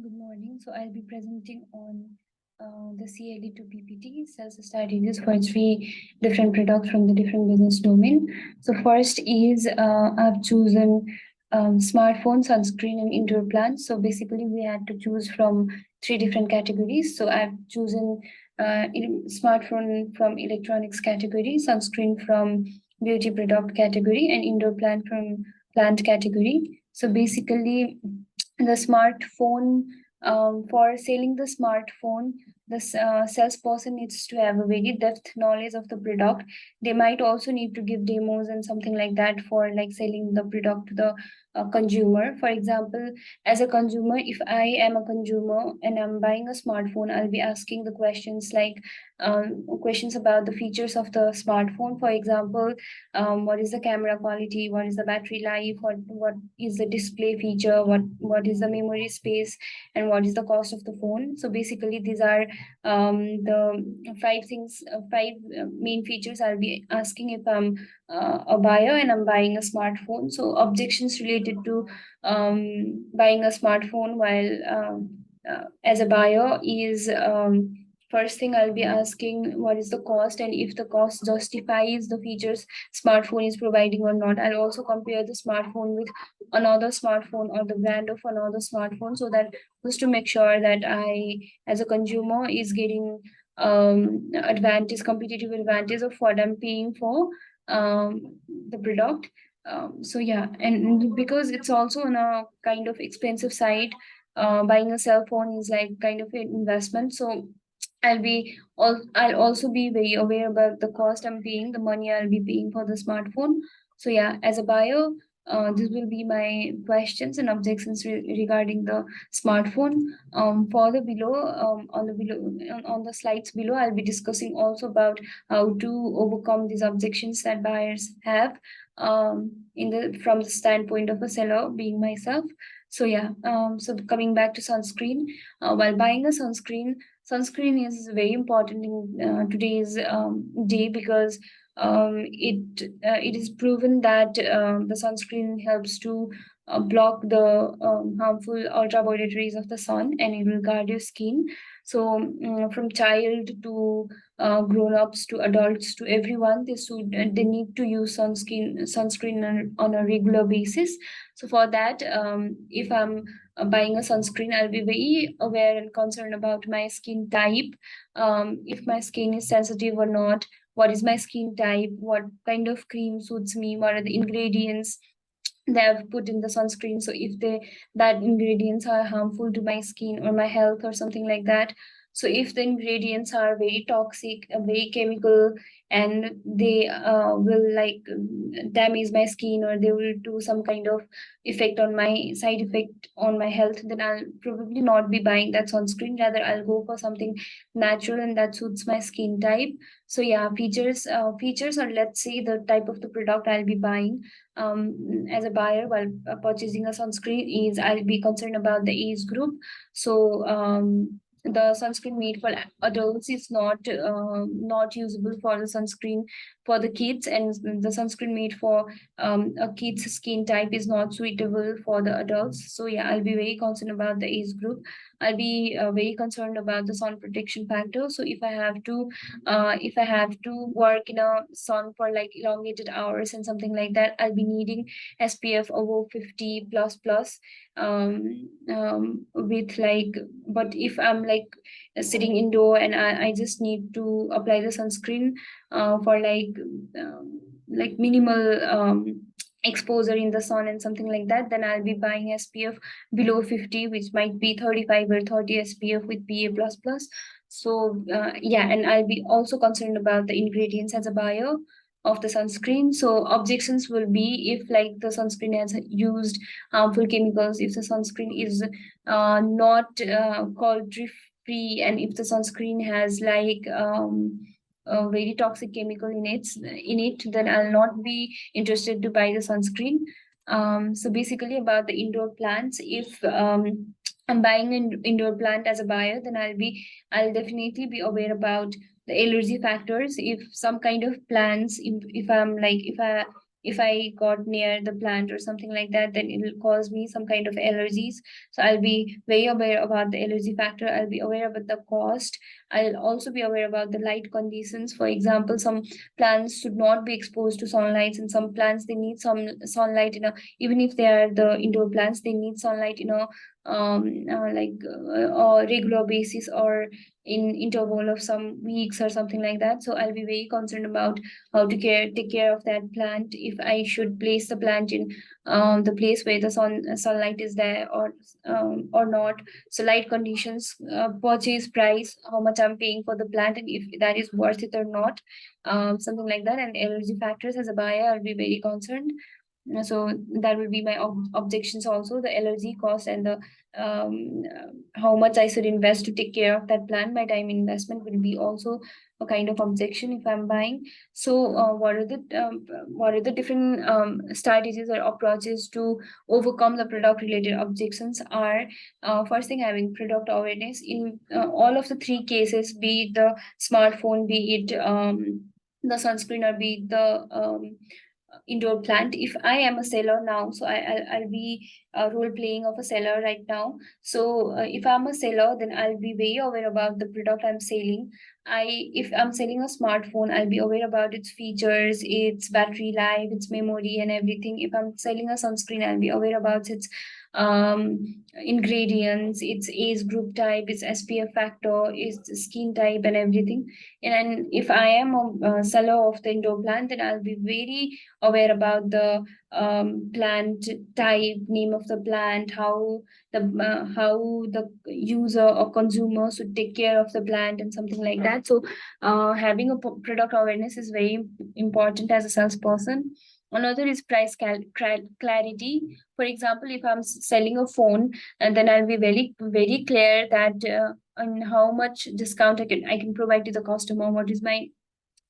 Good morning. So I'll be presenting on the CLA to PPT sales strategies for three different products from the different business domain. So first is I've chosen smartphone, sunscreen, and indoor plants. So basically, we had to choose from three different categories. So I've chosen smartphone from electronics category, sunscreen from beauty product category, and indoor plant from plant category. So basically, the smartphone for selling the smartphone, the salesperson needs to have a very depth knowledge of the product. They might also need to give demos and something like that for like selling the product to the consumer. For example, as a consumer, if I am a consumer and I'm buying a smartphone, I'll be asking the questions like questions about the features of the smartphone. For example, what is the camera quality, what is the battery life, what is the display feature, what is the memory space, and what is the cost of the phone. So basically these are the five main features I'll be asking if I'm a buyer and I'm buying a smartphone. So objections related to buying a smartphone while as a buyer is first thing I'll be asking what is the cost and if the cost justifies the features smartphone is providing or not. I'll also compare the smartphone with another smartphone or the brand of another smartphone so that just to make sure that I, as a consumer, is getting advantage, competitive advantage of what I'm paying for the product. So yeah, and because it's also on a kind of expensive side, buying a cell phone is like kind of an investment. So I'll also be very aware about the cost I'm paying, the money I'll be paying for the smartphone. So yeah, as a buyer, this will be my questions and objections regarding the smartphone. For the below, on the below, on the slides below, I'll be discussing also about how to overcome these objections that buyers have in the from the standpoint of a seller, being myself. So yeah, so coming back to sunscreen, while buying a sunscreen is very important in today's day because it is proven that the sunscreen helps to block the harmful ultraviolet rays of the sun and it will guard your skin. So from child to grown-ups to adults to everyone, they need to use sunscreen on a regular basis. So for that, if I'm buying a sunscreen, I'll be very aware and concerned about my skin type. If my skin is sensitive or not, what is my skin type, what kind of cream suits me, what are the ingredients they have put in the sunscreen. So if they that ingredients are harmful to my skin or my health or something like that. So if the ingredients are very toxic, very chemical, and they will like damage my skin or they will do some kind of effect on my side effect on my health, then I'll probably not be buying that sunscreen. Rather, I'll go for something natural and that suits my skin type. So yeah, features or let's say the type of the product I'll be buying as a buyer while purchasing a sunscreen is I'll be concerned about the age group. So the sunscreen made for adults is not usable for the sunscreen for the kids, and the sunscreen made for a kid's skin type is not suitable for the adults. So yeah, I'll be very concerned about the age group. I'll be very concerned about the sun protection factor. So if I have to work in a sun for like elongated hours and something like that, I'll be needing SPF over 50 plus plus with like, but if I'm like sitting indoor and I just need to apply the sunscreen for like minimal exposure in the sun and something like that, then I'll be buying SPF below 50, which might be 35 or 30 SPF with PA plus plus. So yeah, and I'll be also concerned about the ingredients as a buyer of the sunscreen. So objections will be if like the sunscreen has used harmful chemicals, if the sunscreen is not calorie free, and if the sunscreen has like a very toxic chemical in it, then I'll not be interested to buy the sunscreen. So basically about the indoor plants, if I'm buying an indoor plant as a buyer, then I'll definitely be aware about the allergy factors. If some kind of plants, if I'm like if I if I got near the plant or something like that, then it will cause me some kind of allergies. So I'll be very aware about the allergy factor. I'll be aware about the cost. I'll also be aware about the light conditions. For example, some plants should not be exposed to sunlight, and some plants they need some sunlight in a, even if they are the indoor plants, they need sunlight in a regular basis, or in interval of some weeks or something like that. So I'll be very concerned about how to take care of that plant, if I should place the plant in the place where the sunlight is there, or not. So light conditions, purchase price, how much I'm paying for the plant, and if that is worth it or not, something like that. And allergy factors, as a buyer, I'll be very concerned. So that will be my objections also, the allergy cost, and the how much I should invest to take care of that plant. My time investment will be also a kind of objection if I'm buying. So what are the different strategies or approaches to overcome the product related objections are, first thing, having product awareness in all of the three cases, be it the smartphone, be it the sunscreen, or be it the indoor plant. If I am a seller now, so I'll be role playing of a seller right now. So if I'm a seller, then I'll be very aware about the product I'm selling. If I'm selling a smartphone, I'll be aware about its features, its battery life, its memory, and everything. If I'm selling a sunscreen, I'll be aware about its ingredients, its age group type, its SPF factor, its skin type, and everything. And if I am a seller of the indoor plant, then I'll be very aware about the plant type, name of the plant, how the user or consumer should take care of the plant, and something like that. So having a product awareness is very important as a salesperson. Another is price clarity. For example, if I'm selling a phone, and then I'll be very clear that on how much discount I can provide to the customer, what is my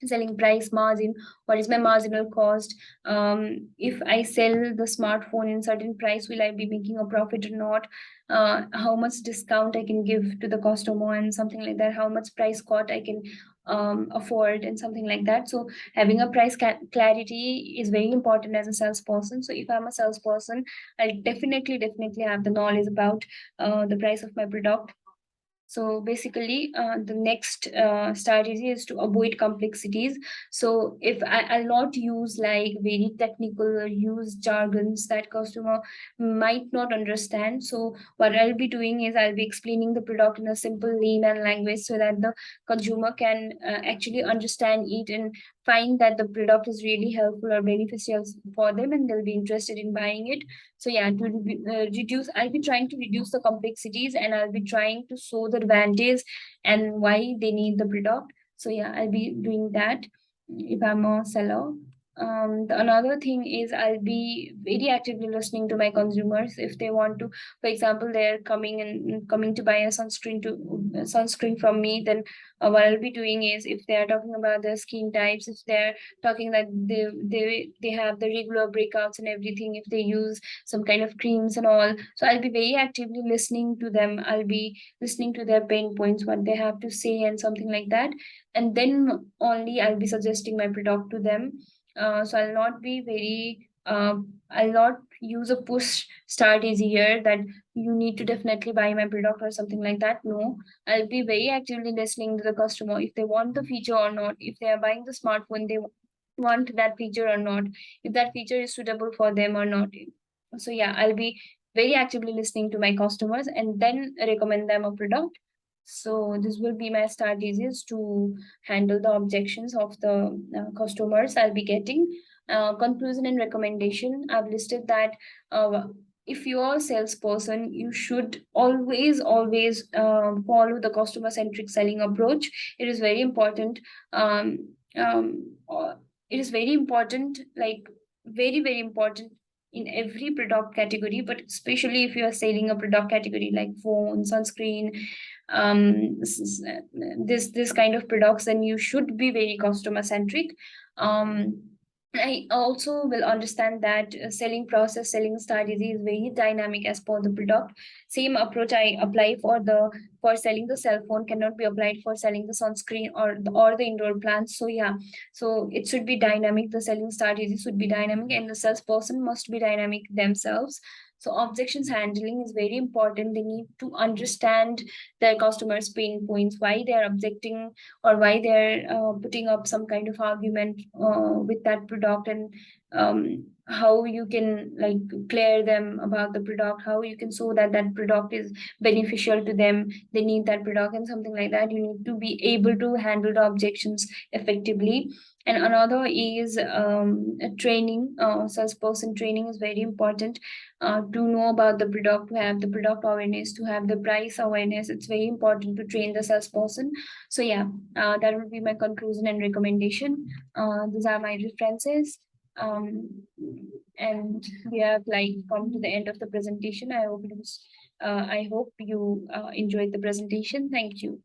selling price margin, what is my marginal cost, if I sell the smartphone in certain price, will I be making a profit or not, how much discount I can give to the customer, and something like that, how much price cut I can afford, and something like that. So having a price clarity is very important as a salesperson. So if I'm a salesperson, I'll definitely have the knowledge about the price of my product. So basically, the next strategy is to avoid complexities. So if I'll not use like very technical or use jargons that customer might not understand. So what I'll be doing is I'll be explaining the product in a simple layman language, so that the consumer can actually understand it and find that the product is really helpful or beneficial for them, and they'll be interested in buying it. So yeah, to reduce, I'll be trying to reduce the complexities, and I'll be trying to show the advantage and why they need the product. So yeah, I'll be doing that if I'm a seller. The another thing is I'll be very actively listening to my consumers. If they want to, for example, they're coming to buy a sunscreen from me, then what I'll be doing is, if they are talking about their skin types, if they're talking that they have the regular breakouts and everything, if they use some kind of creams and all, so I'll be very actively listening to them. I'll be listening to their pain points, what they have to say, and something like that, and then only I'll be suggesting my product to them. So I'll not use a push strategy here, that you need to definitely buy my product or something like that. No, I'll be very actively listening to the customer, if they want the feature or not, if they are buying the smartphone, they want that feature or not, if that feature is suitable for them or not. So yeah, I'll be very actively listening to my customers and then recommend them a product. So this will be my strategies to handle the objections of the customers I'll be getting. Conclusion and recommendation, I've listed that if you're a salesperson, you should always follow the customer centric selling approach. It is very important. It is very important, like very important in every product category, but especially if you are selling a product category like phone, sunscreen, this kind of products, then you should be very customer centric. I also will understand that selling process, selling strategy is very dynamic as per the product. Same approach I apply for selling the cell phone cannot be applied for selling the sunscreen or the indoor plants. So yeah, so it should be dynamic. The selling strategy should be dynamic, and the salesperson must be dynamic themselves. So objections handling is very important. They need to understand their customers' pain points, why they are objecting or why they're putting up some kind of argument with that product, and how you can like clear them about the product, how you can show that that product is beneficial to them, they need that product and something like that. You need to be able to handle the objections effectively. And another is training. Salesperson training is very important, to know about the product, to have the product awareness, to have the price awareness. It's very important to train the salesperson. So yeah, that would be my conclusion and recommendation. These are my references. And we have like come to the end of the presentation. I hope you enjoyed the presentation. Thank you.